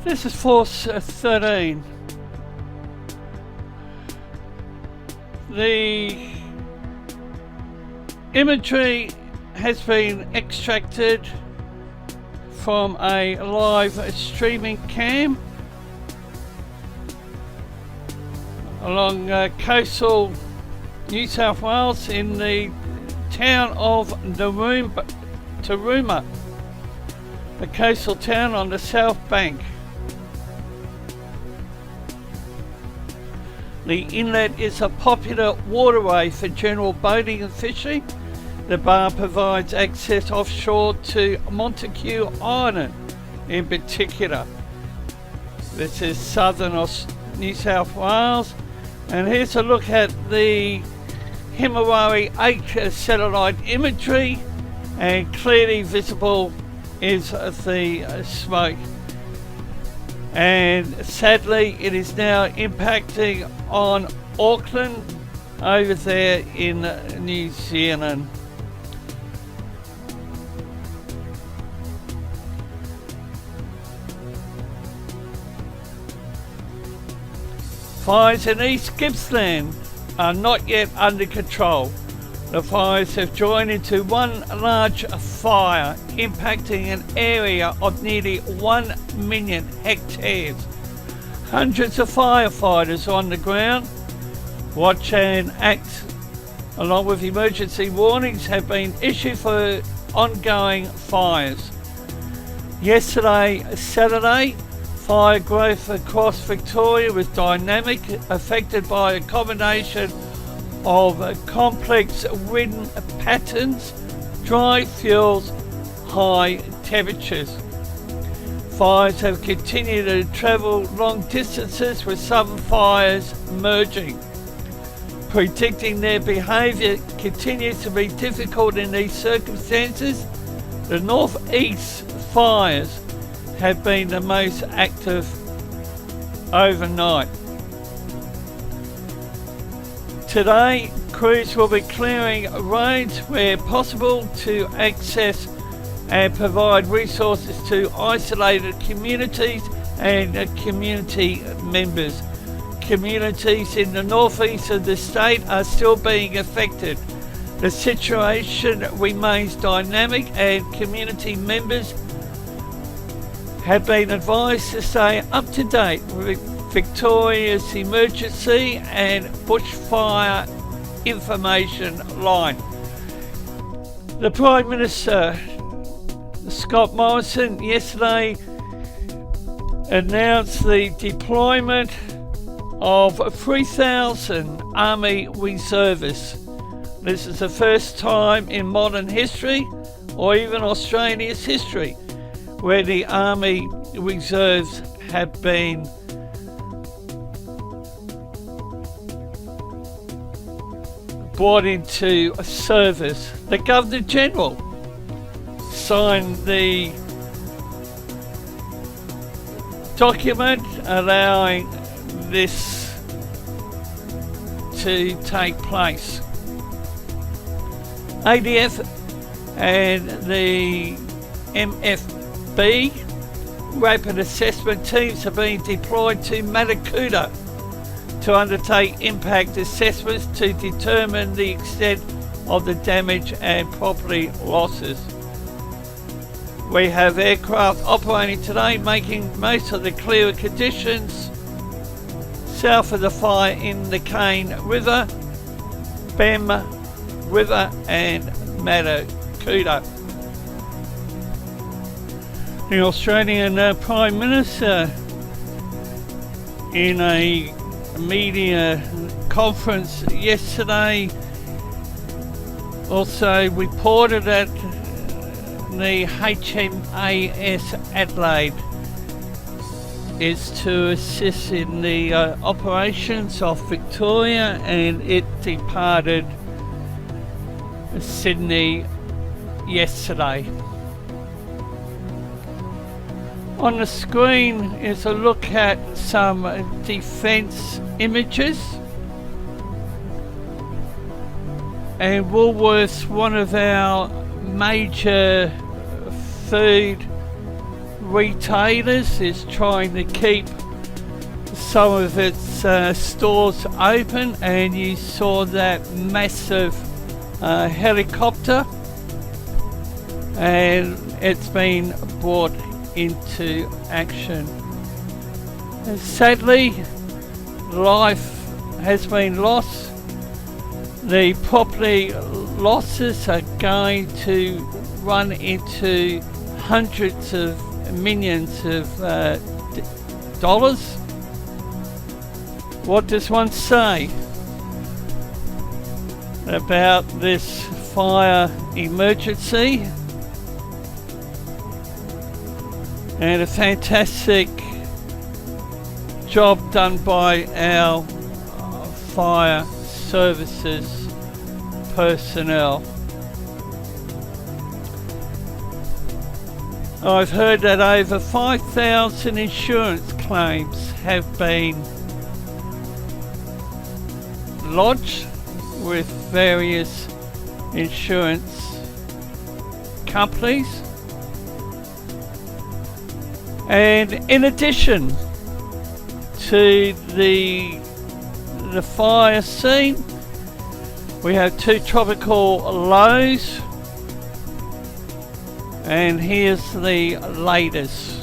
This is Force 13. The imagery has been extracted from a live streaming cam along coastal New South Wales in the town of Tarooma, a coastal town on the south bank. The inlet is a popular waterway for general boating and fishing. The bar provides access offshore to Montague Island in particular. This is southern New South Wales, and here's a look at the Himawawi 8 satellite imagery, and clearly visible is the smoke. And sadly it is now impacting on Auckland over there in New Zealand. Fires in East Gippsland are not yet under control. The fires have joined into one large fire, impacting an area of nearly 1 million hectares. Hundreds of firefighters on the ground. Watch and act, along with emergency warnings, have been issued for ongoing fires. Yesterday, Saturday, fire growth across Victoria was dynamic, affected by a combination of complex wind patterns, dry fuels, high temperatures. Fires have continued to travel long distances, with some fires merging. Predicting their behaviour continues to be difficult in these circumstances. The northeast fires have been the most active overnight. Today, crews will be clearing roads where possible to access and provide resources to isolated communities and community members. Communities in the northeast of the state are still being affected. The situation remains dynamic, and community members have been advised to stay up to date with Victoria's emergency and bushfire information line. The Prime Minister, Scott Morrison, yesterday announced the deployment of 3,000 Army Reservists. This is the first time in modern history, or even Australia's history, where the Army Reserves have been brought into service. The Governor General signed the document allowing this to take place. ADF and the MFB rapid assessment teams have been deployed to Mallacoota to undertake impact assessments to determine the extent of the damage and property losses. We have aircraft operating today, making most of the clearer conditions south of the fire in the Cane River, Bem River and Mallacoota. The Australian Prime Minister, in a media conference yesterday, also reported that the HMAS Adelaide is to assist in the operations of Victoria, and it departed Sydney yesterday. On the screen is a look at some defence images. And Woolworths, one of our major food retailers is trying to keep some of its stores open, and you saw that massive helicopter, and it's been brought into action. And sadly, life has been lost. The property losses are going to run into hundreds of millions of dollars. What does one say about this fire emergency? And a fantastic job done by our fire services personnel. I've heard that over 5,000 insurance claims have been lodged with various insurance companies. And in addition to the fire scene, we have 2 tropical lows, and here's the latest.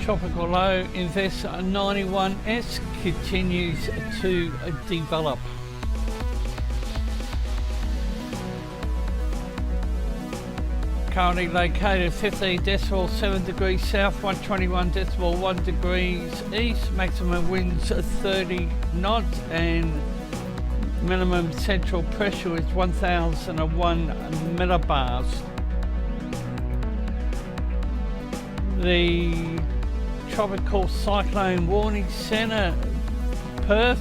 Tropical low Invest 91S continues to develop. Currently located 15.7 degrees south, 121.1 degrees east, maximum winds 30 knots, and minimum central pressure is 1001 millibars. The Tropical Cyclone Warning Centre, Perth,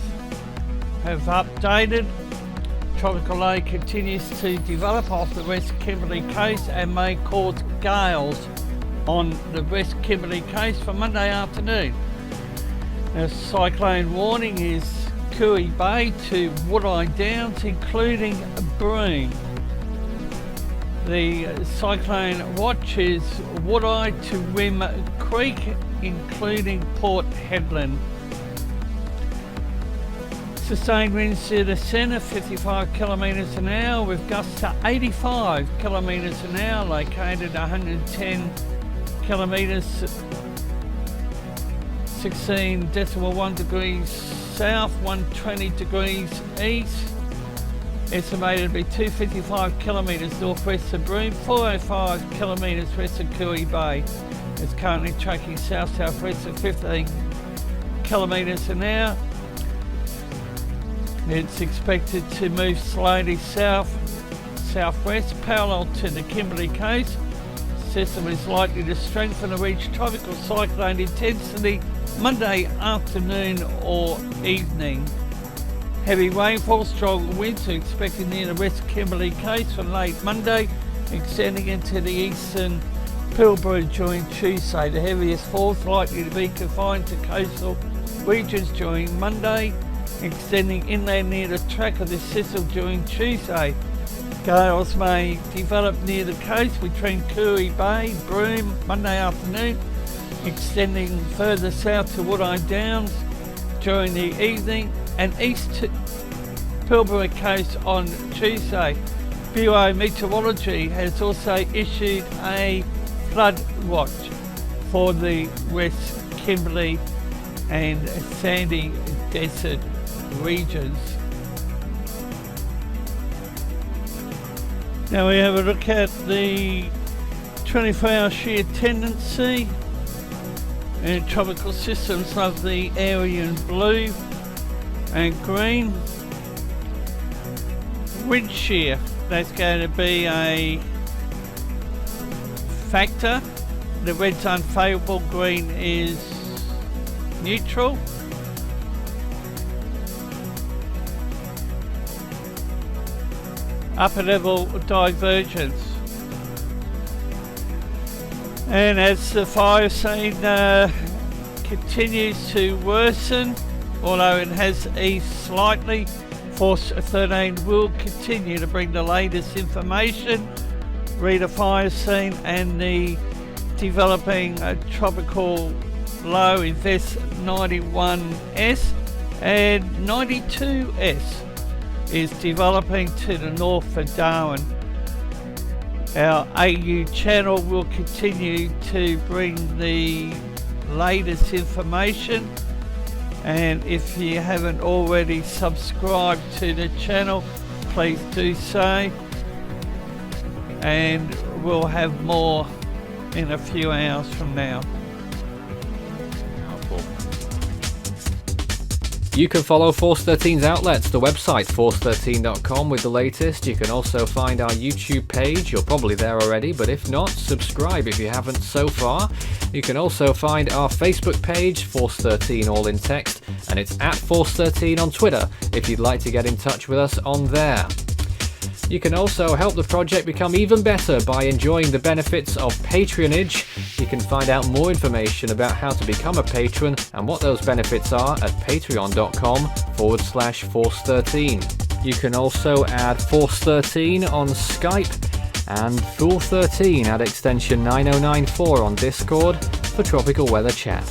have updated. Tropical low continues to develop off the West Kimberley coast and may cause gales on the West Kimberley coast for Monday afternoon. The cyclone warning is Kooey Bay to Woodeye Downs, including Broome. The cyclone watch is Woodeye to Rim Creek, including Port Hedland. Sustained winds to the centre, 55 kilometres an hour, with gusts to 85 kilometres an hour, located 110 kilometres, 16.1 degrees south, 120 degrees east. Estimated to be 255 kilometres northwest of Broome, 405 kilometres west of Kooey Bay. It's currently tracking south-southwest at 15 kilometres an hour. It's expected to move slowly south-southwest, parallel to the Kimberley coast. The system is likely to strengthen and reach tropical cyclone intensity Monday afternoon or evening. Heavy rainfall, strong winds are expected near the West Kimberley coast from late Monday, extending into the eastern Pilbara during Tuesday. The heaviest falls likely to be confined to coastal regions during Monday, extending inland near the track of the system during Tuesday. Gales may develop near the coast between Kooey Bay, Broome, Monday afternoon, extending further south to Woodeye Downs during the evening, and east to Pilbara coast on Tuesday. Bureau Meteorology has also issued a flood watch for the West Kimberley and Sandy Desert regions. Now we have a look at the 24-hour shear tendency and tropical systems of the area in blue and green. Wind shear, that's going to be a factor. The red's unfavourable, green is neutral. Upper level divergence. And as the fire scene continues to worsen, although it has eased slightly. Force 13 will continue to bring the latest information, read the fire scene and the developing tropical low Invest 91S and 92S is developing to the north of Darwin. Our AU channel will continue to bring the latest information, and if you haven't already subscribed to the channel, please do so, and we'll have more in a few hours from now. You can follow Force 13's outlets, the website force13.com with the latest. You can also find our YouTube page. You're probably there already, but if not, subscribe if you haven't so far. You can also find our Facebook page, Force 13 all in text, and it's at Force 13 on Twitter if you'd like to get in touch with us on there. You can also help the project become even better by enjoying the benefits of patronage. You can find out more information about how to become a patron and what those benefits are at patreon.com/Force13. You can also add Force 13 on Skype and Fool 13 at extension 9094 on Discord for tropical weather chat.